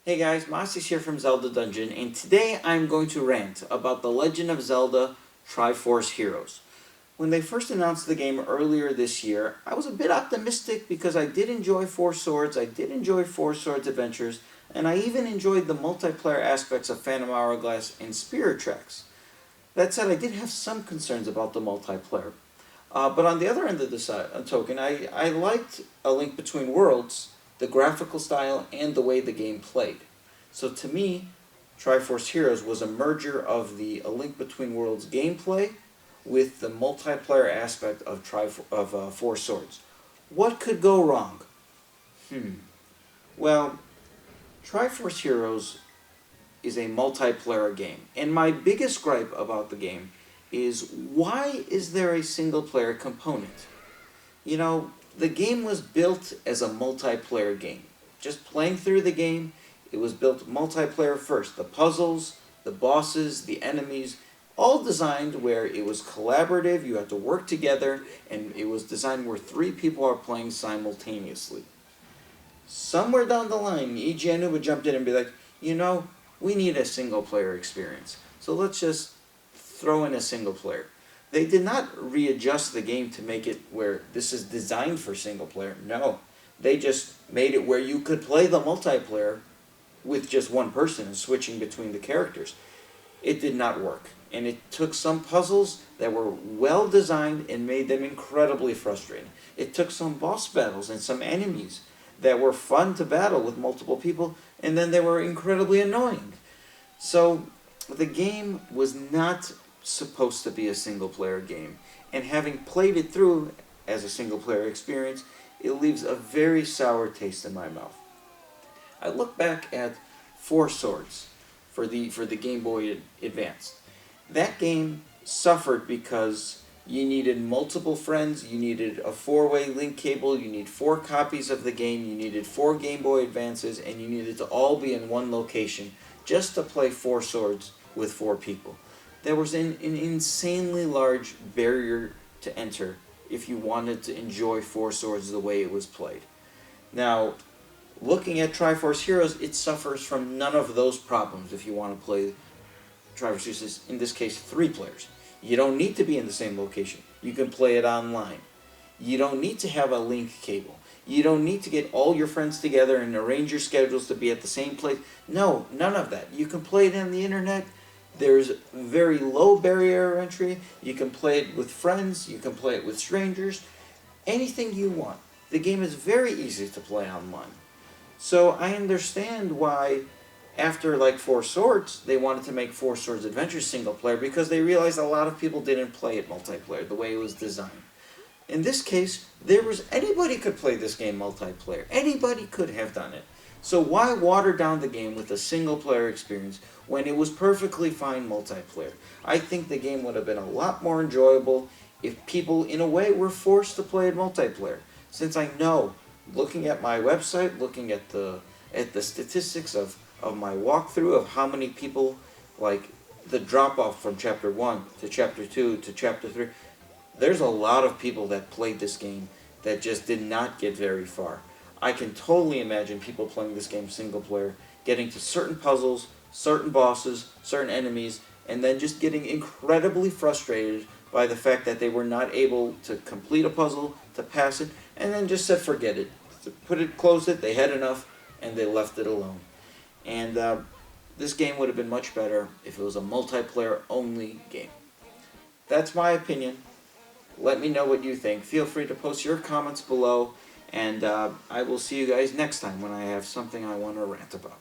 Hey guys, Masis here from Zelda Dungeon, and today I'm going to rant about The Legend of Zelda Triforce Heroes. When they first announced the game earlier this year, I was a bit optimistic because I did enjoy Four Swords, I did enjoy Four Swords Adventures, and I even enjoyed the multiplayer aspects of Phantom Hourglass and Spirit Tracks. That said, I did have some concerns about the multiplayer. But on the other end of the token, I liked A Link Between Worlds, the graphical style, and the way the game played. So to me, Triforce Heroes was a merger of the A Link Between Worlds gameplay with the multiplayer aspect of Four Swords. What could go wrong? Well, Triforce Heroes is a multiplayer game, and my biggest gripe about the game is why is there a single player component? You know, the game was built as a multiplayer game. Just playing through the game, it was built multiplayer first. The puzzles, the bosses, the enemies, all designed where it was collaborative, you had to work together, and it was designed where three people are playing simultaneously. Somewhere down the line, EGNU would jump in and be like, you know, we need a single player experience. So let's just throw in a single player. They did not readjust the game to make it where this is designed for single player. No. They just made it where you could play the multiplayer with just one person and switching between the characters. It did not work. And it took some puzzles that were well designed and made them incredibly frustrating. It took some boss battles and some enemies that were fun to battle with multiple people, and then they were incredibly annoying. So the game was not supposed to be a single player game, and having played it through as a single player experience, it leaves a very sour taste in my mouth. I look back at Four Swords for the Game Boy Advance. That game suffered because you needed multiple friends, you needed a four-way link cable, you need 4 copies of the game, you needed 4 Game Boy Advances, and you needed to all be in one location just to play Four Swords with 4 people. There was an insanely large barrier to enter if you wanted to enjoy Four Swords the way it was played. Now, looking at Triforce Heroes, it suffers from none of those problems if you want to play Triforce Heroes, in this case 3 players. You don't need to be in the same location. You can play it online. You don't need to have a link cable. You don't need to get all your friends together and arrange your schedules to be at the same place. No, none of that. You can play it on the internet. There's very low barrier entry. You can play it with friends. You can play it with strangers. Anything you want. The game is very easy to play online. So I understand why after like Four Swords, they wanted to make Four Swords Adventures single player because they realized a lot of people didn't play it multiplayer the way it was designed. In this case, anybody could play this game multiplayer. Anybody could have done it. So why water down the game with a single player experience when it was perfectly fine multiplayer? I think the game would have been a lot more enjoyable if people, in a way, were forced to play it multiplayer. Since I know, looking at my website, looking at the statistics of my walkthrough of how many people, like the drop-off from Chapter 1 to Chapter 2 to Chapter 3, there's a lot of people that played this game that just did not get very far. I can totally imagine people playing this game single player, getting to certain puzzles, certain bosses, certain enemies, and then just getting incredibly frustrated by the fact that they were not able to complete a puzzle, to pass it, and then just said forget it. Closed it, they had enough, and they left it alone. And this game would have been much better if it was a multiplayer-only game. That's my opinion. Let me know what you think. Feel free to post your comments below, and I will see you guys next time when I have something I want to rant about.